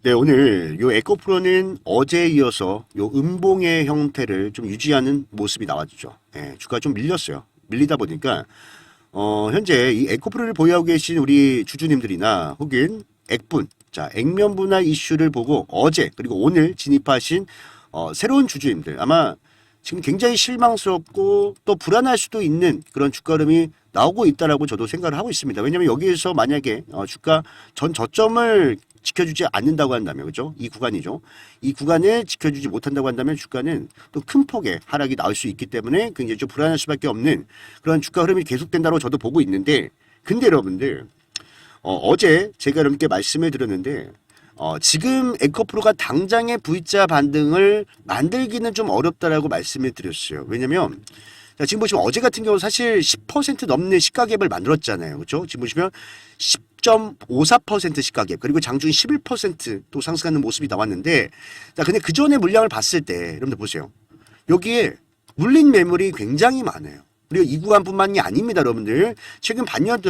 네, 오늘 요 에코프로는 어제에 이어서 요 음봉의 형태를 좀 유지하는 모습이 나왔죠. 예, 주가가 좀 밀렸어요. 밀리다 보니까 현재 이 에코프로를 보유하고 계신 우리 주주님들이나 혹은 액분, 자, 액면 분할 이슈를 보고 어제 그리고 오늘 진입하신 새로운 주주님들 아마 지금 굉장히 실망스럽고 또 불안할 수도 있는 그런 주가 흐름이 나오고 있다라고 저도 생각을 하고 있습니다. 왜냐하면 여기에서 만약에 주가 전 저점을 지켜주지 않는다고 한다면, 그죠? 이 구간이죠. 이 구간을 지켜주지 못한다고 한다면 주가는 또 큰 폭의 하락이 나올 수 있기 때문에 굉장히 좀 불안할 수밖에 없는 그런 주가 흐름이 계속된다고 저도 보고 있는데, 근데 여러분들 어제 제가 여러분께 말씀을 드렸는데 지금 에코프로가 당장의 V자 반등을 만들기는 좀 어렵다라고 말씀을 드렸어요. 왜냐면 자, 지금 보시면 어제 같은 경우 사실 10% 넘는 시가갭을 만들었잖아요. 그렇죠? 지금 보시면 10.54% 시가갭 그리고 장중이 11%또 상승하는 모습이 나왔는데 자, 근데 그 전에 물량을 봤을 때 여러분들 보세요. 여기에 물린 매물이 굉장히 많아요. 그리고 이 구간뿐만이 아닙니다, 여러분들. 최근 반년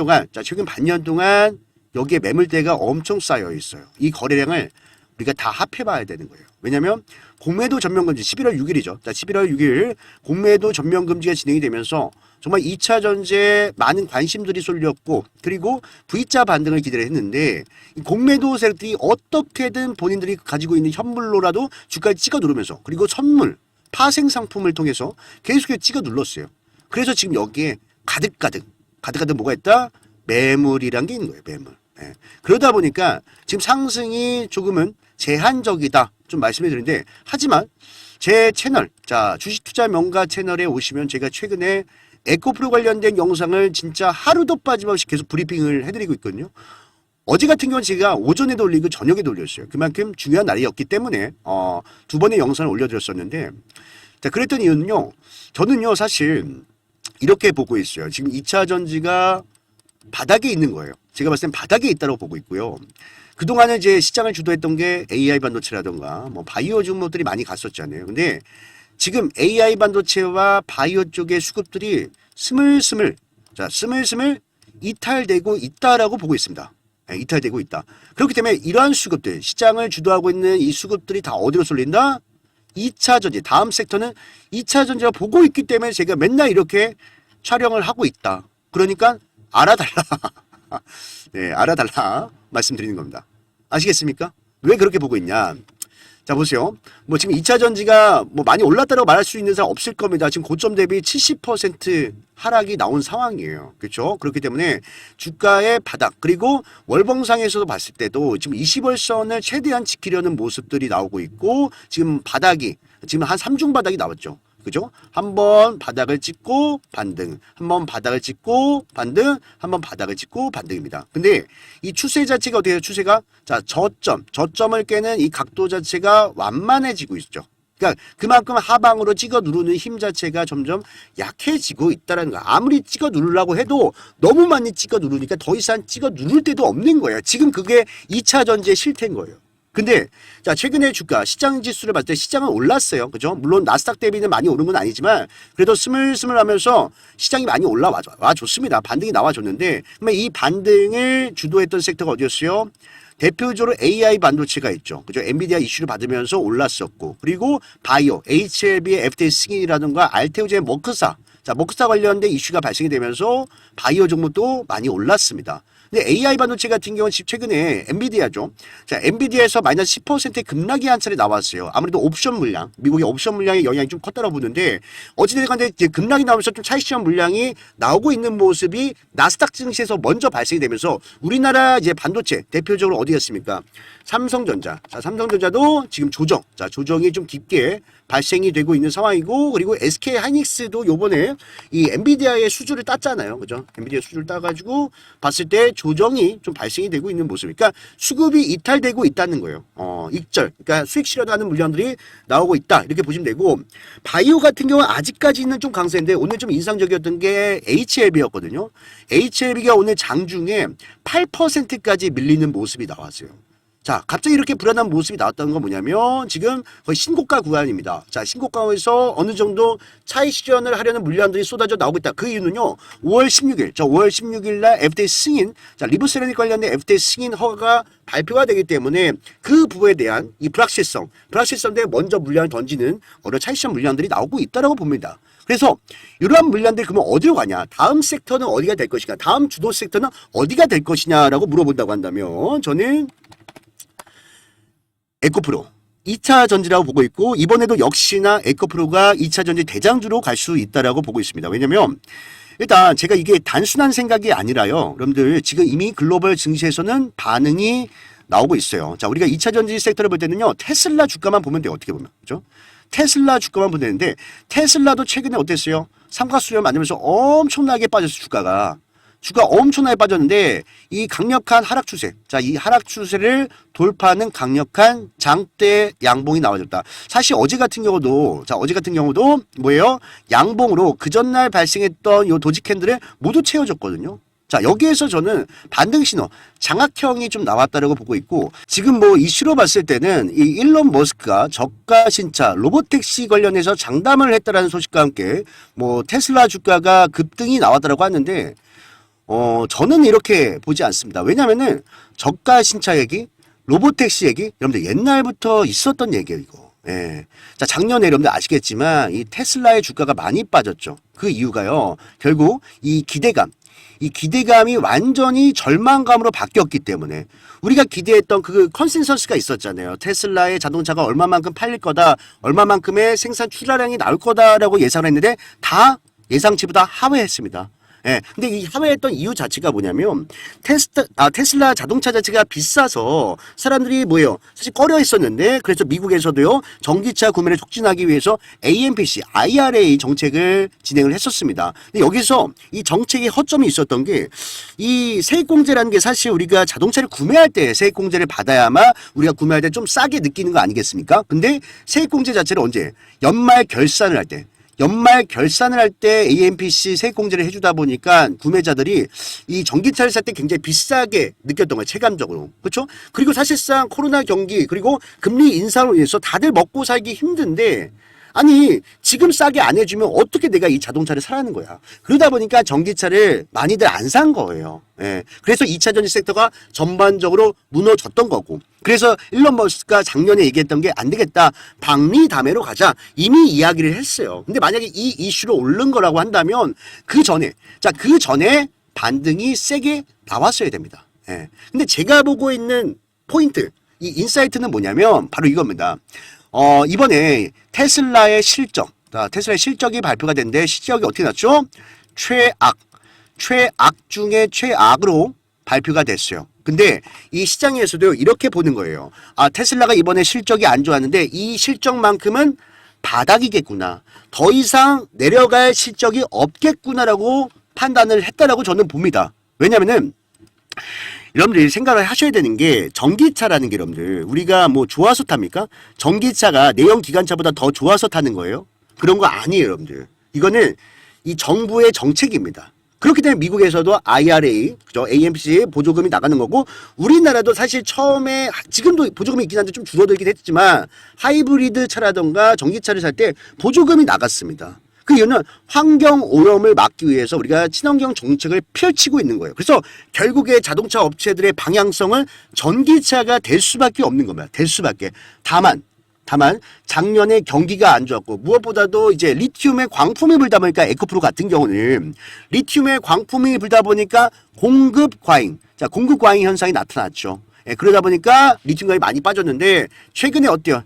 동안 여기에 매물대가 엄청 쌓여 있어요. 이 거래량을 우리가 다 합해봐야 되는 거예요. 왜냐하면 공매도 전면금지 11월 6일이죠. 자, 11월 6일 공매도 전면금지가 진행이 되면서 정말 2차 전지에 많은 관심들이 쏠렸고 그리고 V자 반등을 기대를 했는데 이 공매도 세력들이 어떻게든 본인들이 가지고 있는 현물로라도 주가를 찍어 누르면서 그리고 선물, 파생 상품을 통해서 계속해서 찍어 눌렀어요. 그래서 지금 여기에 가득가득 뭐가 있다? 매물이란 게 있는 거예요. 매물. 예. 그러다 보니까 지금 상승이 조금은 제한적이다 좀 말씀을 드리는데 하지만 제 채널 자 주식투자 명가 채널에 오시면 제가 최근에 에코프로 관련된 영상을 진짜 하루도 빠짐없이 계속 브리핑을 해드리고 있거든요. 어제 같은 경우는 제가 오전에도 올리고 저녁에도 올렸어요. 그만큼 중요한 날이었기 때문에 두 번의 영상을 올려드렸었는데 자 그랬던 이유는요. 저는요 사실 이렇게 보고 있어요. 지금 2차 전지가 바닥에 있는 거예요. 제가 봤을 땐 바닥에 있다고 보고 있고요. 그동안에 이제 시장을 주도했던 게 AI 반도체라던가 뭐 바이오 종목들이 많이 갔었잖아요. 근데 지금 AI 반도체와 바이오 쪽의 수급들이 스물스물 이탈되고 있다라고 보고 있습니다. 네, 이탈되고 있다. 그렇기 때문에 이러한 수급들, 시장을 주도하고 있는 이 수급들이 다 어디로 쏠린다? 2차 전지, 다음 섹터는 2차 전지가 보고 있기 때문에 제가 맨날 이렇게 촬영을 하고 있다. 그러니까 알아달라. 네, 알아달라. 말씀드리는 겁니다. 아시겠습니까? 왜 그렇게 보고 있냐? 자, 보세요. 뭐 지금 2차 전지가 뭐 많이 올랐다고 말할 수 있는 사람 없을 겁니다. 지금 고점 대비 70% 하락이 나온 상황이에요. 그렇죠? 그렇기 때문에 주가의 바닥 그리고 월봉상에서도 봤을 때도 지금 20월선을 최대한 지키려는 모습들이 나오고 있고 지금 바닥이 지금 한 3중 바닥이 나왔죠. 그죠? 한번 바닥을 찍고 반등, 한번 바닥을 찍고 반등, 한번 바닥을 찍고 반등입니다. 근데 이 추세 자체가 어떻게 해요? 추세가 자 저점을 깨는 이 각도 자체가 완만해지고 있죠. 그러니까 그만큼 하방으로 찍어 누르는 힘 자체가 점점 약해지고 있다는 거. 아무리 찍어 누르려고 해도 너무 많이 찍어 누르니까 더 이상 찍어 누를 데도 없는 거예요. 지금 그게 2차 전지의 실태인 거예요. 근데 자 최근에 주가 시장 지수를 봤을 때 시장은 올랐어요. 그죠? 물론 나스닥 대비는 많이 오른 건 아니지만 그래도 스물스물 하면서 시장이 많이 올라와 줬습니다. 반등이 나와줬는데 그러면 이 반등을 주도했던 섹터가 어디였어요? 대표적으로 AI 반도체가 있죠. 그죠? 엔비디아 이슈를 받으면서 올랐었고 그리고 바이오, HLB의 FDA 승인이라든가 알테오젠 머크사 자, 머크사 관련된 이슈가 발생이 되면서 바이오 종목도 많이 올랐습니다. 근데 AI 반도체 같은 경우는 최근에 엔비디아죠. 자, 엔비디아에서 마이너스 10%의 급락이 한 차례 나왔어요. 아무래도 옵션 물량, 미국의 옵션 물량의 영향이 좀 컸다고 보는데 어찌됐든 간에 급락이 나오면서 좀 차익시장 물량이 나오고 있는 모습이 나스닥 증시에서 먼저 발생이 되면서 우리나라 이제 반도체 대표적으로 어디였습니까? 삼성전자. 자, 삼성전자도 지금 조정이 좀 깊게 발생이 되고 있는 상황이고 그리고 SK 하이닉스도 요번에 이 엔비디아의 수주를 땄잖아요. 그죠? 엔비디아 수주를 따가지고 봤을 때 조정이 좀 발생이 되고 있는 모습. 그러니까 수급이 이탈되고 있다는 거예요. 익절. 그러니까 수익 실현하는 물량들이 나오고 있다. 이렇게 보시면 되고 바이오 같은 경우는 아직까지는 좀 강세인데 오늘 좀 인상적이었던 게 HLB였거든요. HLB가 오늘 장중에 8%까지 밀리는 모습이 나왔어요. 자, 갑자기 이렇게 불안한 모습이 나왔다는 건 뭐냐면 지금 거의 신고가 구간입니다. 자, 신고가에서 어느 정도 차익 실현을 하려는 물량들이 쏟아져 나오고 있다. 그 이유는요. 5월 16일, 5월 16일 날 FDA 승인, 자, 리브세라믹 관련된 FDA 승인 허가가 발표가 되기 때문에 그 부분에 대한 이 불확실성에 먼저 물량을 던지는 어느 차익 실현 물량들이 나오고 있다라고 봅니다. 그래서 이러한 물량들이 그러면 어디로 가냐? 다음 섹터는 어디가 될 것이냐? 다음 주도 섹터는 어디가 될 것이냐라고 물어본다고 한다면 저는 에코프로 2차 전지라고 보고 있고 이번에도 역시나 에코프로가 2차 전지 대장주로 갈 수 있다라고 보고 있습니다. 왜냐면 일단 제가 이게 단순한 생각이 아니라요. 여러분들 지금 이미 글로벌 증시에서는 반응이 나오고 있어요. 자, 우리가 2차 전지 섹터를 볼 때는요. 테슬라 주가만 보면 돼요. 어떻게 보면. 그죠? 테슬라 주가만 보면 되는데 테슬라도 최근에 어땠어요? 삼각수렴 만들면서 엄청나게 빠졌어요. 주가 엄청나게 빠졌는데 이 강력한 하락 추세, 자, 이 하락 추세를 돌파하는 강력한 장대 양봉이 나와줬다. 사실 어제 같은 경우도 뭐예요? 양봉으로 그 전날 발생했던 요 도지 캔들을 모두 채워줬거든요. 자, 여기에서 저는 반등 신호, 장악형이 좀 나왔다라고 보고 있고 지금 뭐 이슈로 봤을 때는 이 일론 머스크가 저가 신차 로보택시 관련해서 장담을 했다라는 소식과 함께 뭐 테슬라 주가가 급등이 나왔다라고 하는데 저는 이렇게 보지 않습니다. 왜냐면은 저가 신차 얘기, 로보택시 얘기, 여러분들 옛날부터 있었던 얘기예요, 이거. 예. 자, 작년에 여러분들 아시겠지만 이 테슬라의 주가가 많이 빠졌죠. 그 이유가요. 결국 이 기대감이 완전히 절망감으로 바뀌었기 때문에 우리가 기대했던 그 컨센서스가 있었잖아요. 테슬라의 자동차가 얼마만큼 팔릴 거다, 얼마만큼의 생산 출하량이 나올 거다라고 예상을 했는데 다 예상치보다 하회했습니다. 예. 근데 이 하회했던 이유 자체가 뭐냐면 테슬라 자동차 자체가 비싸서 사람들이 뭐예요? 사실 꺼려 했었는데 그래서 미국에서도요. 전기차 구매를 촉진하기 위해서 AMPC, IRA 정책을 진행을 했었습니다. 근데 여기서 이 정책의 허점이 있었던 게 이 세액공제라는 게 사실 우리가 자동차를 구매할 때 세액공제를 받아야만 우리가 구매할 때 좀 싸게 느끼는 거 아니겠습니까? 근데 세액공제 자체를 언제? 연말 결산을 할 때 AMPC 세액공제를 해주다 보니까 구매자들이 이 전기차를 살 때 굉장히 비싸게 느꼈던 거예요. 체감적으로. 그렇죠? 그리고 사실상 코로나 경기 그리고 금리 인상으로 인해서 다들 먹고 살기 힘든데 아니 지금 싸게 안 해주면 어떻게 내가 이 자동차를 사라는 거야. 그러다 보니까 전기차를 많이들 안 산 거예요. 예. 그래서 2차 전지 섹터가 전반적으로 무너졌던 거고 그래서 일론 머스크가 작년에 얘기했던 게 안 되겠다. 박리 다매로 가자. 이미 이야기를 했어요. 근데 만약에 이 이슈로 오른 거라고 한다면 그 전에 반등이 세게 나왔어야 됩니다. 예. 근데 제가 보고 있는 포인트, 이 인사이트는 뭐냐면 바로 이겁니다. 이번에 테슬라의 실적이 발표가 됐는데 실적이 어떻게 났죠? 최악 중에 최악으로 발표가 됐어요. 근데 이 시장에서도 이렇게 보는 거예요. 아, 테슬라가 이번에 실적이 안 좋았는데 이 실적만큼은 바닥이겠구나. 더 이상 내려갈 실적이 없겠구나라고 판단을 했다라고 저는 봅니다. 왜냐면은 여러분들이 생각을 하셔야 되는 게 전기차라는 게 여러분들 우리가 뭐 좋아서 탑니까? 전기차가 내연 기관차보다 더 좋아서 타는 거예요? 그런 거 아니에요, 여러분들. 이거는 이 정부의 정책입니다. 그렇기 때문에 미국에서도 IRA, 그죠? AMC 보조금이 나가는 거고 우리나라도 사실 처음에 지금도 보조금이 있긴 한데 좀 줄어들긴 했지만 하이브리드 차라던가 전기차를 살 때 보조금이 나갔습니다. 그 이유는 환경 오염을 막기 위해서 우리가 친환경 정책을 펼치고 있는 거예요. 그래서 결국에 자동차 업체들의 방향성은 전기차가 될 수밖에 없는 겁니다. 될 수밖에. 다만 작년에 경기가 안 좋았고 무엇보다도 이제 리튬의 광품이 불다 보니까 에코프로 같은 경우는 리튬의 광품이 불다 보니까 공급 과잉 현상이 나타났죠. 예, 그러다 보니까 리튬 가격이 많이 빠졌는데 최근에 어때요?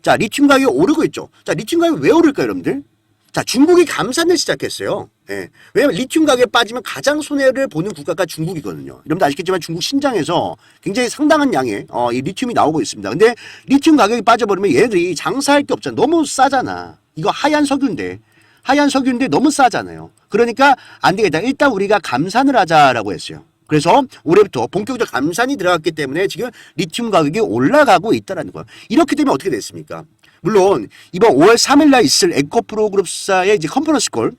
자, 리튬 가격이 오르고 있죠. 자, 리튬 가격이 왜 오를까요, 여러분들? 자, 중국이 감산을 시작했어요. 예. 왜냐면 리튬 가격이 빠지면 가장 손해를 보는 국가가 중국이거든요. 여러분들 아시겠지만 중국 신장에서 굉장히 상당한 양의 이 리튬이 나오고 있습니다. 근데 리튬 가격이 빠져버리면 얘들이 장사할 게 없잖아. 너무 싸잖아. 이거 하얀 석유인데 너무 싸잖아요. 그러니까 안 되겠다. 일단 우리가 감산을 하자라고 했어요. 그래서 올해부터 본격적 감산이 들어갔기 때문에 지금 리튬 가격이 올라가고 있다는 거예요. 이렇게 되면 어떻게 됐습니까? 물론 이번 5월 3일 날 있을 에코프로 그룹사의 이제 컨퍼런스 콜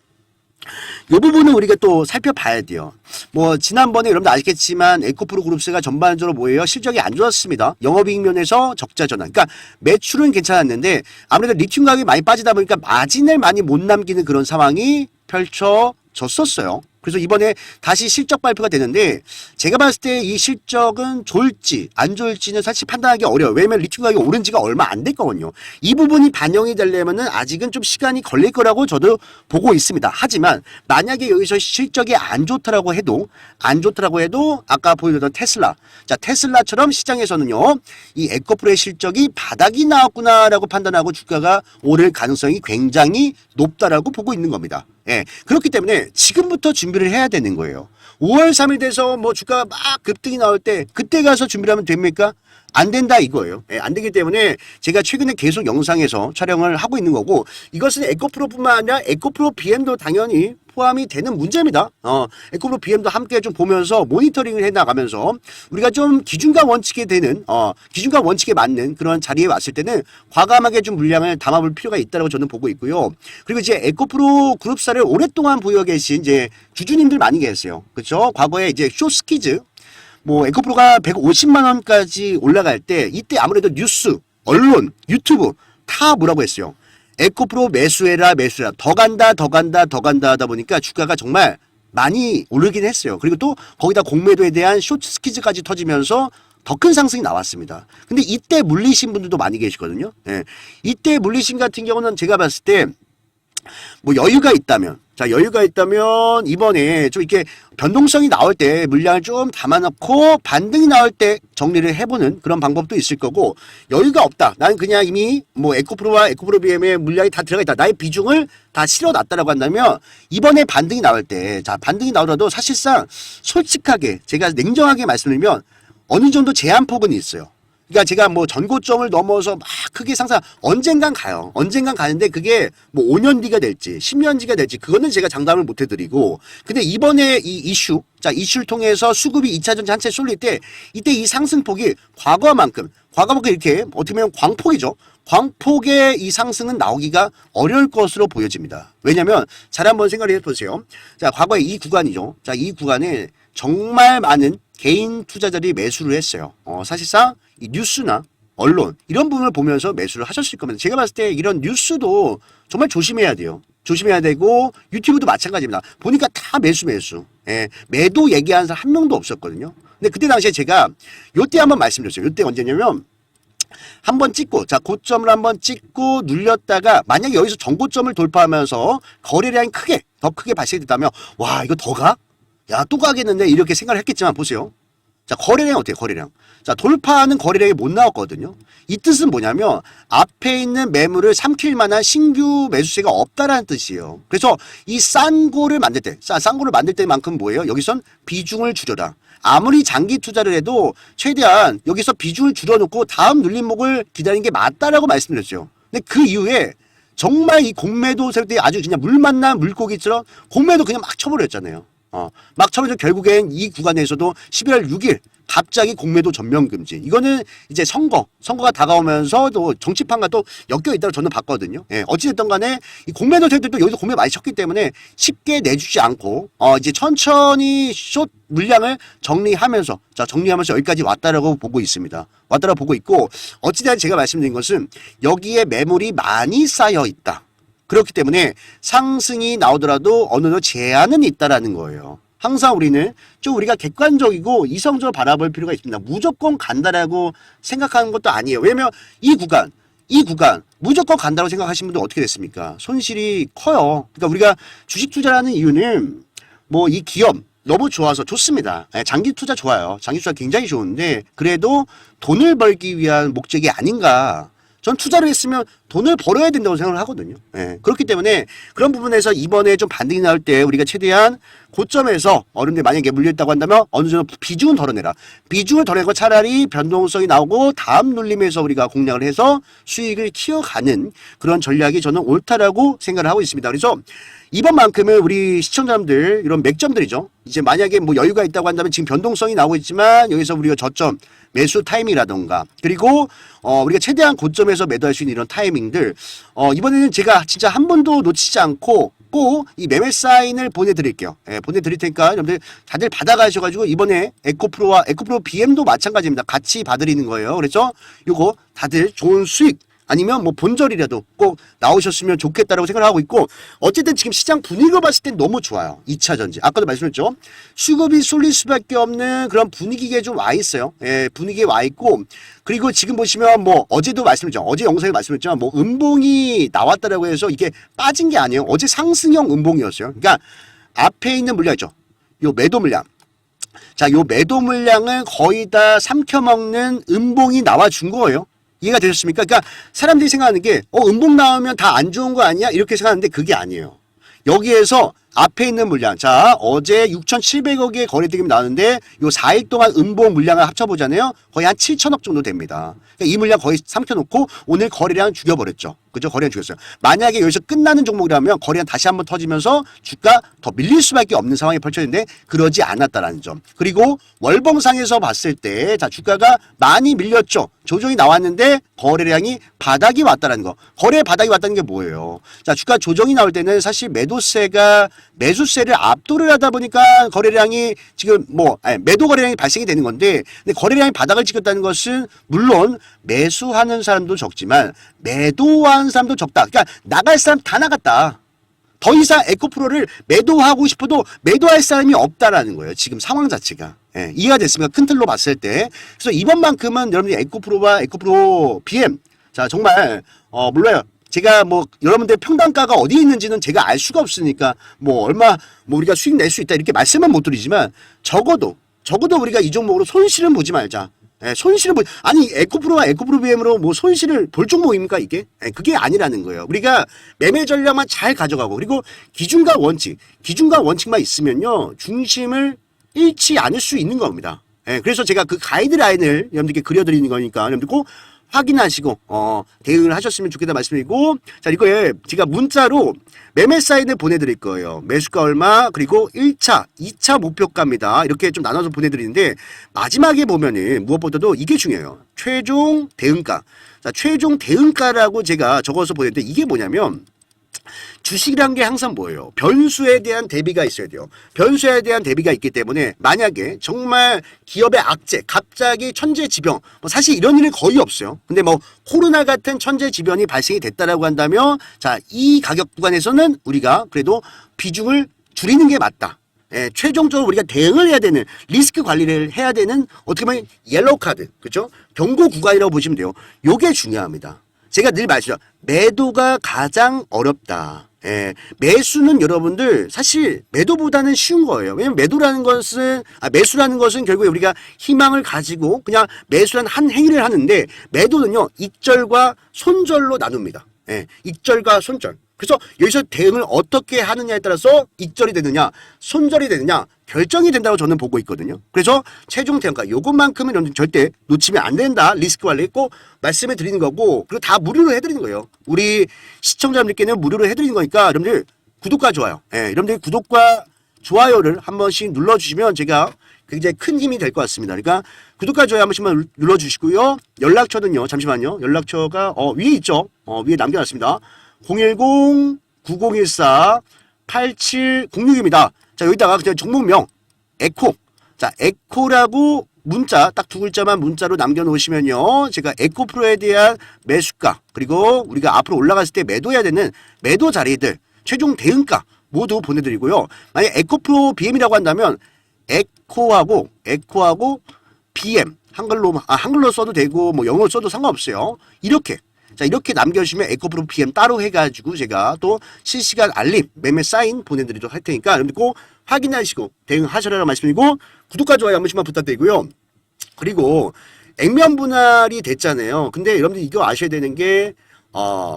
이 부분은 우리가 또 살펴봐야 돼요. 뭐 지난번에 여러분들 아시겠지만 에코프로 그룹스가 전반적으로 뭐예요? 실적이 안 좋았습니다. 영업이익 면에서 적자 전환. 그러니까 매출은 괜찮았는데 아무래도 리튬 가격이 많이 빠지다 보니까 마진을 많이 못 남기는 그런 상황이 펼쳐졌었어요. 그래서 이번에 다시 실적 발표가 되는데 제가 봤을 때 이 실적은 좋을지 안 좋을지는 사실 판단하기 어려워요. 왜냐면 리튬 가격이 오른 지가 얼마 안 됐거든요. 이 부분이 반영이 되려면은 아직은 좀 시간이 걸릴 거라고 저도 보고 있습니다. 하지만 만약에 여기서 실적이 안 좋더라고 해도 아까 보여드렸던 테슬라. 자, 테슬라처럼 시장에서는요. 이 에코프로의 실적이 바닥이 나왔구나라고 판단하고 주가가 오를 가능성이 굉장히 높다라고 보고 있는 겁니다. 예. 그렇기 때문에 지금부터 준비를 해야 되는 거예요. 5월 3일 돼서 뭐 주가가 막 급등이 나올 때 그때 가서 준비를 하면 됩니까? 안 된다 이거예요. 예, 안 되기 때문에 제가 최근에 계속 영상에서 촬영을 하고 있는 거고 이것은 에코프로뿐만 아니라 에코프로 BM도 당연히 포함이 되는 문제입니다. 에코프로 BM도 함께 좀 보면서 모니터링을 해 나가면서 우리가 좀 기준과 원칙에 맞는 그런 자리에 왔을 때는 과감하게 좀 물량을 담아볼 필요가 있다고 저는 보고 있고요. 그리고 이제 에코프로 그룹사를 오랫동안 보유하고 계신 이제 주주님들 많이 계세요. 그렇죠? 과거에 이제 쇼스키즈 뭐 에코프로가 150만 원까지 올라갈 때 이때 아무래도 뉴스, 언론, 유튜브 다 뭐라고 했어요. 에코프로 매수해라 더 간다 하다 보니까 주가가 정말 많이 오르긴 했어요. 그리고 또 거기다 공매도에 대한 쇼스키즈까지 터지면서 더 큰 상승이 나왔습니다. 근데 이때 물리신 분들도 많이 계시거든요. 예. 이때 물리신 같은 경우는 제가 봤을 때 뭐 여유가 있다면 이번에 좀 이렇게 변동성이 나올 때 물량을 좀 담아놓고 반등이 나올 때 정리를 해보는 그런 방법도 있을 거고 여유가 없다. 나는 그냥 이미 뭐 에코프로와 에코프로 BM의 물량이 다 들어가 있다. 나의 비중을 다 실어놨다라고 한다면 이번에 반등이 나올 때 반등이 나오더라도 사실상 솔직하게 제가 냉정하게 말씀드리면 어느 정도 제한폭은 있어요. 그러니까 제가 뭐 전고점을 넘어서 막 크게 상승 언젠간 가요. 언젠간 가는데 그게 뭐 5년 뒤가 될지 10년 뒤가 될지 그거는 제가 장담을 못 해드리고 근데 이번에 이 이슈를 통해서 수급이 2차 전지 한 채 쏠릴 때 이때 이 상승폭이 과거만큼 이렇게 어떻게 보면 광폭이죠. 광폭의 이 상승은 나오기가 어려울 것으로 보여집니다. 왜냐하면 잘 한번 생각을 해보세요. 자, 과거에 이 구간이죠. 자, 이 구간에 정말 많은 개인 투자자들이 매수를 했어요. 사실상 이 뉴스나 언론 이런 부분을 보면서 매수를 하셨을 겁니다. 제가 봤을 때 이런 뉴스도 정말 조심해야 돼요. 조심해야 되고 유튜브도 마찬가지입니다. 보니까 다 매수. 예, 매도 얘기하는 사람 한 명도 없었거든요. 근데 그때 당시에 제가 요때 한번 말씀드렸어요. 요때 언제냐면 한번 찍고 고점을 한번 찍고 눌렸다가 만약에 여기서 전고점을 돌파하면서 거래량이 더 크게 발생됐다면 와 이거 더 가? 야 또 가겠는데 이렇게 생각을 했겠지만 보세요. 자, 거래량 어때요? 거래량. 자, 돌파하는 거래량이 못 나왔거든요. 이 뜻은 뭐냐면 앞에 있는 매물을 삼킬 만한 신규 매수세가 없다라는 뜻이에요. 그래서 이 싼 고를 만들 때만큼 뭐예요? 여기선 비중을 줄여라. 아무리 장기 투자를 해도 최대한 여기서 비중을 줄여놓고 다음 눌림목을 기다리는 게 맞다라고 말씀드렸어요. 근데 그 이후에 정말 이 공매도 세력들이 아주 그냥 물 만난 물고기처럼 공매도 그냥 막 쳐버렸잖아요. 막 쳐버려서 결국엔 이 구간에서도 11월 6일 갑자기 공매도 전면 금지. 이거는 이제 선거가 다가오면서 또 정치판과 또 엮여 있다고 저는 봤거든요. 예, 어찌됐든 간에 이 공매도 세력들도 여기서 공매 많이 쳤기 때문에 쉽게 내주지 않고 이제 천천히 숏 물량을 정리하면서 여기까지 왔다라고 보고 있습니다. 왔다라고 보고 있고 어찌됐든 제가 말씀드린 것은 여기에 매물이 많이 쌓여 있다. 그렇기 때문에 상승이 나오더라도 어느 정도 제한은 있다라는 거예요. 항상 우리가 객관적이고 이성적으로 바라볼 필요가 있습니다. 무조건 간다라고 생각하는 것도 아니에요. 왜냐면 이 구간 무조건 간다고 생각하시는 분들 어떻게 됐습니까? 손실이 커요. 그러니까 우리가 주식 투자라는 이유는 뭐 이 기업 너무 좋아서 좋습니다. 장기 투자 좋아요. 장기 투자 굉장히 좋은데 그래도 돈을 벌기 위한 목적이 아닌가. 전 투자를 했으면 돈을 벌어야 된다고 생각을 하거든요. 예, 그렇기 때문에 그런 부분에서 이번에 좀 반등이 나올 때 우리가 최대한 고점에서 어른들 만약에 물렸다고 한다면 어느 정도 비중은 덜어내라. 비중을 덜어내고 차라리 변동성이 나오고 다음 눌림에서 우리가 공략을 해서 수익을 키워가는 그런 전략이 저는 옳다라고 생각을 하고 있습니다. 그래서 이번만큼은 우리 시청자분들 이런 맥점들이죠. 이제 만약에 뭐 여유가 있다고 한다면 지금 변동성이 나오고 있지만 여기서 우리가 저점 매수 타이밍이라던가 그리고 우리가 최대한 고점에서 매도할 수 있는 이런 타이밍들 이번에는 제가 진짜 한 번도 놓치지 않고 꼭 이 매매 사인을 보내드릴게요. 예, 보내드릴 테니까 여러분들 다들 받아가셔가지고 이번에 에코프로와 에코프로 BM도 마찬가지입니다. 같이 받으리는 거예요. 그래서 요거 다들 좋은 수익 아니면 뭐 본절이라도 꼭 나오셨으면 좋겠다라고 생각을 하고 있고, 어쨌든 지금 시장 분위기로 봤을 땐 너무 좋아요. 2차 전지. 아까도 말씀드렸죠. 수급이 쏠릴 수밖에 없는 그런 분위기에 좀 와 있어요. 예, 분위기에 와 있고, 그리고 지금 보시면 뭐 어제도 말씀드렸죠. 어제 영상에 말씀드렸지만 뭐 음봉이 나왔다라고 해서 이게 빠진 게 아니에요. 어제 상승형 음봉이었어요. 그러니까 앞에 있는 물량 있죠. 요 매도 물량. 자, 요 매도 물량을 거의 다 삼켜먹는 음봉이 나와준 거예요. 이해가 되셨습니까? 그러니까 사람들이 생각하는 게 음봉 나오면 다 안 좋은 거 아니야? 이렇게 생각하는데 그게 아니에요. 여기에서 앞에 있는 물량, 자 어제 6,700억의 거래대금이 나왔는데 요 4일 동안 음봉 물량을 합쳐보잖아요. 거의 한 7천억 정도 됩니다. 그러니까 이 물량 거의 삼켜놓고 오늘 거래량 죽여버렸죠. 그죠? 거래량 죽였어요. 만약에 여기서 끝나는 종목이라면 거래량 다시 한번 터지면서 주가 더 밀릴 수밖에 없는 상황이 펼쳐졌는데 그러지 않았다라는 점. 그리고 월봉상에서 봤을 때 자 주가가 많이 밀렸죠. 조정이 나왔는데 거래량이 바닥이 왔다라는 거. 거래 바닥이 왔다는 게 뭐예요? 자 주가 조정이 나올 때는 사실 매도세가 매수세를 압도를 하다 보니까 거래량이 지금 매도 거래량이 발생이 되는 건데, 근데 거래량이 바닥을 찍었다는 것은 물론 매수하는 사람도 적지만 매도한 사람도 적다. 그러니까 나갈 사람 다 나갔다. 더 이상 에코프로를 매도하고 싶어도 매도할 사람이 없다라는 거예요. 지금 상황 자체가. 예, 이해가 됐습니까? 큰 틀로 봤을 때. 그래서 이번만큼은 여러분들이 에코프로와 에코프로 BM, 자 정말 몰라요. 제가 뭐 여러분들 평단가가 어디에 있는지는 제가 알 수가 없으니까 뭐 얼마 우리가 수익 낼 수 있다 이렇게 말씀은 못 드리지만 적어도 우리가 이 종목으로 손실은 보지 말자. 예, 손실을 아니 에코프로와 에코프로 BM으로 뭐 손실을 볼 종목입니까 이게? 예, 그게 아니라는 거예요. 우리가 매매 전략만 잘 가져가고, 그리고 기준과 원칙만 있으면요 중심을 잃지 않을 수 있는 겁니다. 예, 그래서 제가 그 가이드라인을 여러분들께 그려드리는 거니까 여러분들 꼭 확인하시고 대응을 하셨으면 좋겠다 말씀드리고, 자 이거에 제가 문자로 매매 사인을 보내드릴 거예요. 매수가 얼마, 그리고 1차, 2차 목표가입니다. 이렇게 좀 나눠서 보내드리는데 마지막에 보면은 무엇보다도 이게 중요해요. 최종 대응가. 자 최종 대응가라고 제가 적어서 보냈는데 이게 뭐냐면, 주식이란 게 항상 뭐예요? 변수에 대한 대비가 있어야 돼요. 변수에 대한 대비가 있기 때문에 만약에 정말 기업의 악재, 갑자기 천재지변, 사실 이런 일은 거의 없어요. 근데 뭐 코로나 같은 천재지변이 발생이 됐다라고 한다면, 자, 이 가격 구간에서는 우리가 그래도 비중을 줄이는 게 맞다. 예, 최종적으로 우리가 대응을 해야 되는, 리스크 관리를 해야 되는, 어떻게 보면 옐로우 카드, 그렇죠? 경고 구간이라고 보시면 돼요. 요게 중요합니다. 제가 늘 말씀드려, 매도가 가장 어렵다. 예, 매수는 여러분들 사실 매도보다는 쉬운 거예요. 왜냐면 매수라는 것은 결국에 우리가 희망을 가지고 그냥 매수란 한 행위를 하는데, 매도는요 익절과 손절로 나눕니다. 예, 익절과 손절. 그래서 여기서 대응을 어떻게 하느냐에 따라서 익절이 되느냐 손절이 되느냐 결정이 된다고 저는 보고 있거든요. 그래서 최종 대응가 요것만큼은 여러분 절대 놓치면 안 된다. 리스크 관리 꼭 말씀해 드리는 거고, 그리고 다 무료로 해드리는 거예요. 우리 시청자분들께는 무료로 해드리는 거니까 여러분들 구독과 좋아요, 예, 여러분들 구독과 좋아요를 한 번씩 눌러주시면 제가 굉장히 큰 힘이 될 것 같습니다. 그러니까 구독과 좋아요 한 번씩만 눌러주시고요. 연락처는요, 잠시만요. 연락처가 위에 있죠. 위에 남겨놨습니다. 010-9014-8706입니다. 자, 여기다가 그냥 종목명 에코, 자 에코라고 문자 딱 두 글자만 문자로 남겨놓으시면요, 제가 에코프로에 대한 매수가, 그리고 우리가 앞으로 올라갔을 때 매도해야 되는 매도 자리들 최종 대응가 모두 보내드리고요. 만약 에코프로 BM이라고 한다면 에코하고 BM 한글로 써도 되고 뭐 영어로 써도 상관없어요. 이렇게 남겨주시면 에코프로 BM 따로 해가지고 제가 또 실시간 알림 매매 사인 보내드리도록 할 테니까 여러분들 꼭 확인하시고 대응하셔라는 말씀이고, 구독과 좋아요 한 번씩만 부탁드리고요. 그리고 액면 분할이 됐잖아요. 근데 여러분들 이거 아셔야 되는 게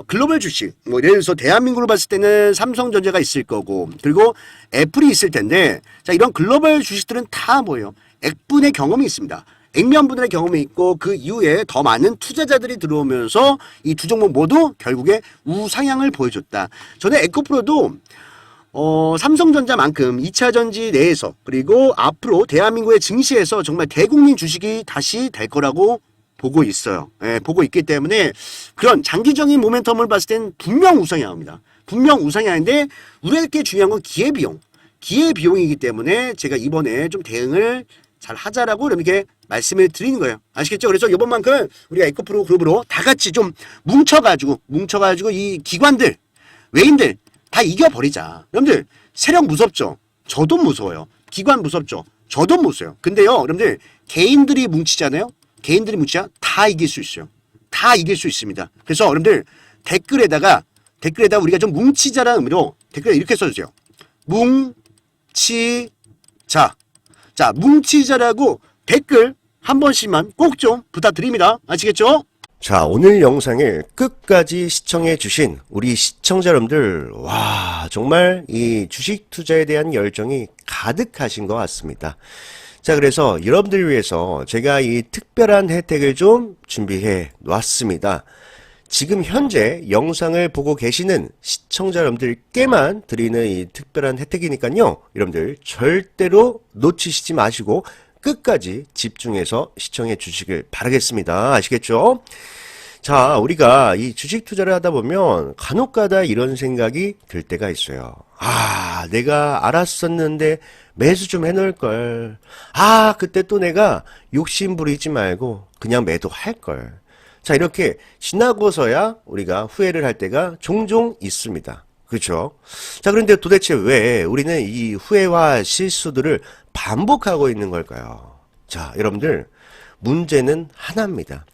글로벌 주식, 뭐 예를 들어서 대한민국으로 봤을 때는 삼성전자가 있을 거고, 그리고 애플이 있을 텐데, 자 이런 글로벌 주식들은 다 뭐예요? 액분의 경험이 있습니다. 액면분할의 경험이 있고, 그 이후에 더 많은 투자자들이 들어오면서 이 두 종목 모두 결국에 우상향을 보여줬다. 저는 에코프로도 삼성전자만큼 2차 전지 내에서, 그리고 앞으로 대한민국의 증시에서 정말 대국민 주식이 다시 될 거라고 보고 있어요. 예, 보고 있기 때문에 그런 장기적인 모멘텀을 봤을 땐 분명 우상향합니다. 분명 우상이 아닌데 우리에게 중요한 건 기회비용. 기회비용이기 때문에 제가 이번에 좀 대응을 잘 하자라고 이렇게 말씀을 드리는 거예요. 아시겠죠? 그래서 이번만큼 우리가 에코프로 그룹으로 다 같이 좀 뭉쳐가지고 이 기관들, 외인들 다 이겨버리자. 여러분들 세력 무섭죠? 저도 무서워요. 기관 무섭죠? 저도 무서워요. 근데요, 여러분들 개인들이 뭉치잖아요. 개인들이 뭉치자 다 이길 수 있어요. 다 이길 수 있습니다. 그래서 여러분들 댓글에다가 우리가 좀 뭉치자라는 의미로 댓글에 이렇게 써주세요. 뭉치자. 자, 뭉치자라고 댓글 한 번씩만 꼭 좀 부탁드립니다. 아시겠죠? 자, 오늘 영상을 끝까지 시청해 주신 우리 시청자 여러분들, 와, 정말 이 주식 투자에 대한 열정이 가득하신 것 같습니다. 자, 그래서 여러분들을 위해서 제가 이 특별한 혜택을 좀 준비해 놨습니다. 지금 현재 영상을 보고 계시는 시청자 여러분들께만 드리는 이 특별한 혜택이니까요. 여러분들 절대로 놓치시지 마시고 끝까지 집중해서 시청해 주시길 바라겠습니다. 아시겠죠? 자, 우리가 이 주식 투자를 하다 보면 간혹가다 이런 생각이 들 때가 있어요. 아, 내가 알았었는데 매수 좀 해놓을 걸. 아, 그때 또 내가 욕심 부리지 말고 그냥 매도할 걸. 자, 이렇게 지나고서야 우리가 후회를 할 때가 종종 있습니다. 그렇죠? 자, 그런데 도대체 왜 우리는 이 후회와 실수들을 반복하고 있는 걸까요? 자, 여러분들 문제는 하나입니다.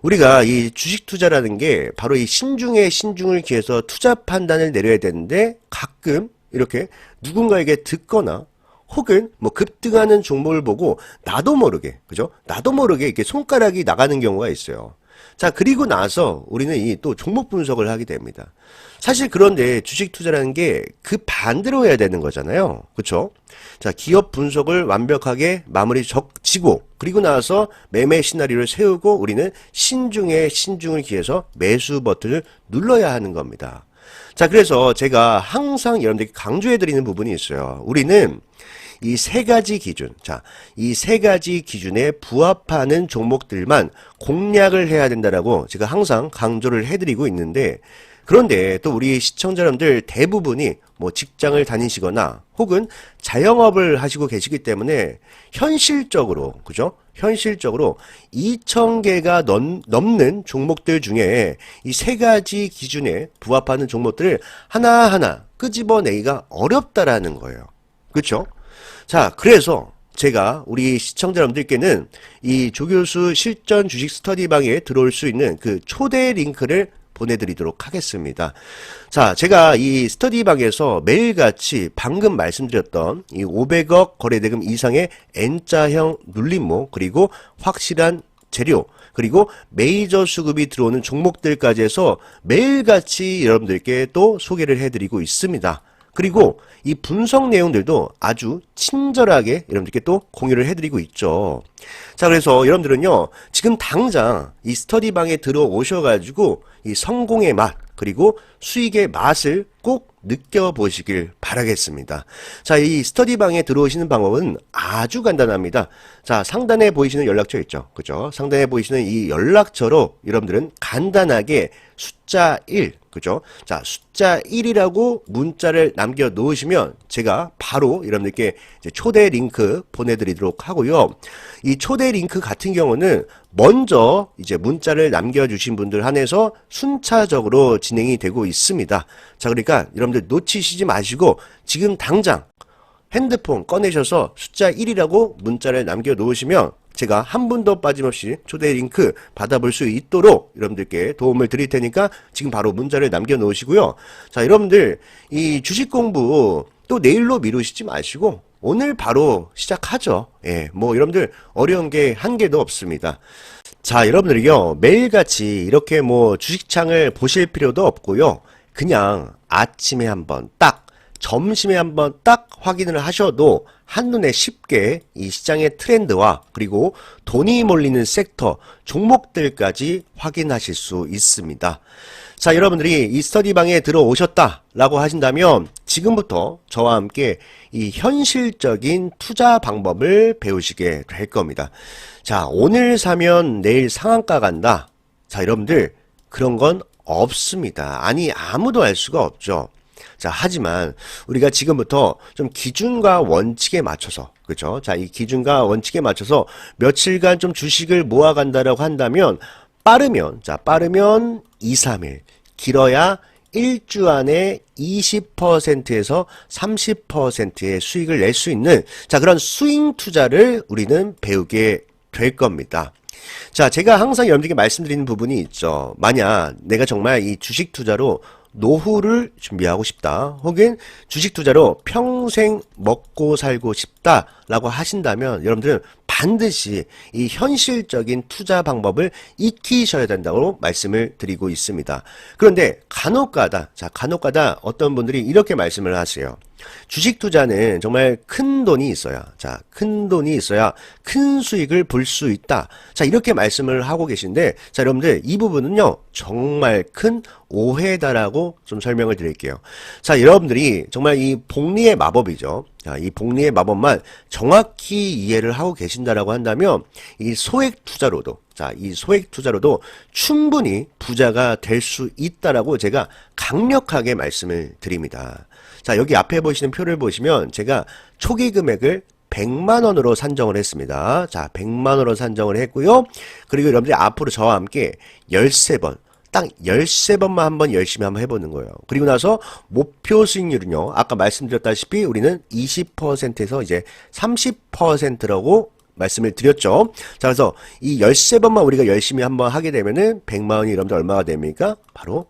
우리가 이 주식 투자라는 게 바로 이 신중에 신중을 기해서 투자 판단을 내려야 되는데 가끔 이렇게 누군가에게 듣거나 혹은 뭐 급등하는 종목을 보고 나도 모르게, 그죠? 나도 모르게 이렇게 손가락이 나가는 경우가 있어요. 자, 그리고 나서 우리는 이 또 종목 분석을 하게 됩니다. 사실 그런데 주식 투자라는 게 그 반대로 해야 되는 거잖아요. 그렇죠? 자, 기업 분석을 완벽하게 마무리 지고 그리고 나서 매매 시나리오를 세우고 우리는 신중에 신중을 기해서 매수 버튼을 눌러야 하는 겁니다. 자, 그래서 제가 항상 여러분들께 강조해 드리는 부분이 있어요. 우리는 이 세 가지 기준, 자, 이 세 가지 기준에 부합하는 종목들만 공략을 해야 된다라고 제가 항상 강조를 해드리고 있는데, 그런데 또 우리 시청자 여러분들 대부분이 뭐 직장을 다니시거나 혹은 자영업을 하시고 계시기 때문에 현실적으로, 그죠? 현실적으로 2,000개가 넘는 종목들 중에 이 세 가지 기준에 부합하는 종목들을 하나하나 끄집어내기가 어렵다라는 거예요. 그렇죠? 자, 그래서 제가 우리 시청자 여러분들께는 이 조교수 실전 주식 스터디방에 들어올 수 있는 그 초대 링크를 보내드리도록 하겠습니다. 자, 제가 이 스터디방에서 매일같이 방금 말씀드렸던 이 500억 거래대금 이상의 N자형 눌림목, 그리고 확실한 재료, 그리고 메이저 수급이 들어오는 종목들까지 해서 매일같이 여러분들께 또 소개를 해드리고 있습니다. 그리고 이 분석 내용들도 아주 친절하게 여러분들께 또 공유를 해드리고 있죠. 자, 그래서 여러분들은요, 지금 당장 이 스터디방에 들어오셔가지고 이 성공의 맛, 그리고 수익의 맛을 꼭 느껴보시길 바라겠습니다. 자, 이 스터디방에 들어오시는 방법은 아주 간단합니다. 자, 상단에 보이시는 연락처 있죠? 그죠? 상단에 보이시는 이 연락처로 여러분들은 간단하게 숫자 1, 그죠? 자, 숫자 1이라고 문자를 남겨 놓으시면 제가 바로 여러분들께 이제 초대 링크 보내드리도록 하고요. 이 초대 링크 같은 경우는 먼저 이제 문자를 남겨주신 분들 한해서 순차적으로 진행이 되고 있습니다. 자, 그러니까 여러분들 놓치시지 마시고 지금 당장 핸드폰 꺼내셔서 숫자 1이라고 문자를 남겨 놓으시면 제가 한 분도 빠짐없이 초대 링크 받아볼 수 있도록 여러분들께 도움을 드릴 테니까 지금 바로 문자를 남겨 놓으시고요. 자, 여러분들 이 주식 공부 또 내일로 미루시지 마시고 오늘 바로 시작하죠. 예, 뭐 여러분들 어려운 게 한 개도 없습니다. 자, 여러분들이요, 매일같이 이렇게 뭐 주식창을 보실 필요도 없고요. 그냥 아침에 한번 딱, 점심에 한번 딱 확인을 하셔도 한눈에 쉽게 이 시장의 트렌드와 그리고 돈이 몰리는 섹터, 종목들까지 확인하실 수 있습니다. 자, 여러분들이 이 스터디방에 들어오셨다라고 하신다면 지금부터 저와 함께 이 현실적인 투자 방법을 배우시게 될 겁니다. 자, 오늘 사면 내일 상한가 간다. 자, 여러분들 그런 건 없습니다. 아니, 아무도 알 수가 없죠. 자, 하지만 우리가 지금부터 좀 기준과 원칙에 맞춰서, 그죠? 자, 이 기준과 원칙에 맞춰서 며칠간 좀 주식을 모아간다라고 한다면, 빠르면 2, 3일, 길어야 1주 안에 20%에서 30%의 수익을 낼 수 있는, 자, 그런 스윙 투자를 우리는 배우게 될 겁니다. 자, 제가 항상 여러분들께 말씀드리는 부분이 있죠. 만약 내가 정말 이 주식 투자로 노후를 준비하고 싶다, 혹은 주식 투자로 평생 먹고 살고 싶다라고 하신다면 여러분들은 반드시 이 현실적인 투자 방법을 익히셔야 된다고 말씀을 드리고 있습니다. 그런데 간혹가다 어떤 분들이 이렇게 말씀을 하세요. 주식 투자는 정말 큰 돈이 있어야, 자, 큰 돈이 있어야 큰 수익을 볼 수 있다. 자, 이렇게 말씀을 하고 계신데, 자, 여러분들, 이 부분은요, 정말 큰 오해다라고 좀 설명을 드릴게요. 자, 여러분들이 정말 이 복리의 마법이죠. 자, 이 복리의 마법만 정확히 이해를 하고 계신다라고 한다면, 이 소액 투자로도, 자, 이 소액 투자로도 충분히 부자가 될 수 있다라고 제가 강력하게 말씀을 드립니다. 자, 여기 앞에 보시는 표를 보시면 제가 초기 금액을 100만원으로 산정을 했습니다. 자, 100만원으로 산정을 했고요. 그리고 여러분들이 앞으로 저와 함께 13번, 딱 13번만 한번 열심히 한번 해보는 거예요. 그리고 나서 목표 수익률은요, 아까 말씀드렸다시피 우리는 20%에서 이제 30%라고 말씀을 드렸죠. 자, 그래서 이 13번만 우리가 열심히 한번 하게 되면은 100만원이 여러분들 얼마가 됩니까? 바로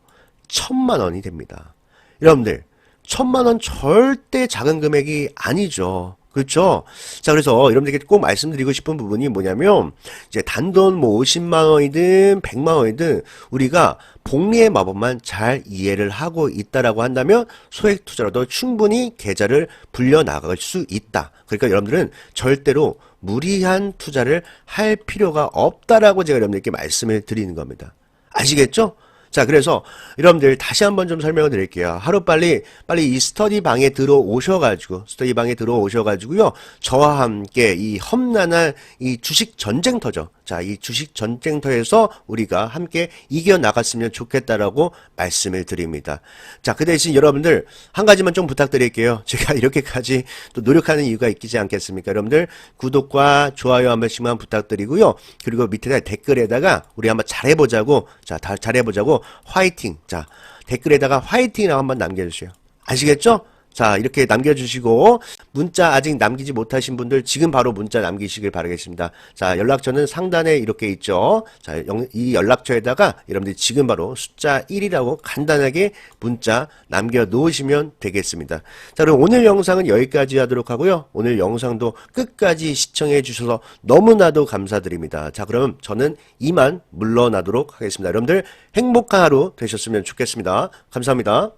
1000만원이 됩니다. 여러분들, 1000만원 절대 작은 금액이 아니죠. 그렇죠? 자, 그래서 여러분들께 꼭 말씀드리고 싶은 부분이 뭐냐면, 이제 단돈 뭐 50만원이든 100만원이든 우리가 복리의 마법만 잘 이해를 하고 있다라고 한다면 소액 투자로도 충분히 계좌를 불려 나갈 수 있다. 그러니까 여러분들은 절대로 무리한 투자를 할 필요가 없다라고 제가 여러분들께 말씀을 드리는 겁니다. 아시겠죠? 자, 그래서 여러분들 다시 한번 좀 설명을 드릴게요. 하루빨리 이 스터디 방에 들어오셔가지고요. 저와 함께 이 험난한 이 주식 전쟁터죠. 자, 이 주식 전쟁터에서 우리가 함께 이겨나갔으면 좋겠다라고 말씀을 드립니다. 자, 그 대신 여러분들 한 가지만 좀 부탁드릴게요. 제가 이렇게까지 또 노력하는 이유가 있지 않겠습니까? 여러분들 구독과 좋아요 한 번씩만 부탁드리고요. 그리고 밑에 댓글에다가 우리 한번 잘해보자고, 자, 다 잘해보자고 화이팅. 자, 댓글에다가 화이팅이라고 한번 남겨주세요. 아시겠죠? 자, 이렇게 남겨주시고 문자 아직 남기지 못하신 분들 지금 바로 문자 남기시길 바라겠습니다. 자, 연락처는 상단에 이렇게 있죠. 자, 이 연락처에다가 여러분들이 지금 바로 숫자 1이라고 간단하게 문자 남겨놓으시면 되겠습니다. 자, 그럼 오늘 영상은 여기까지 하도록 하고요. 오늘 영상도 끝까지 시청해 주셔서 너무나도 감사드립니다. 자, 그럼 저는 이만 물러나도록 하겠습니다. 여러분들 행복한 하루 되셨으면 좋겠습니다. 감사합니다.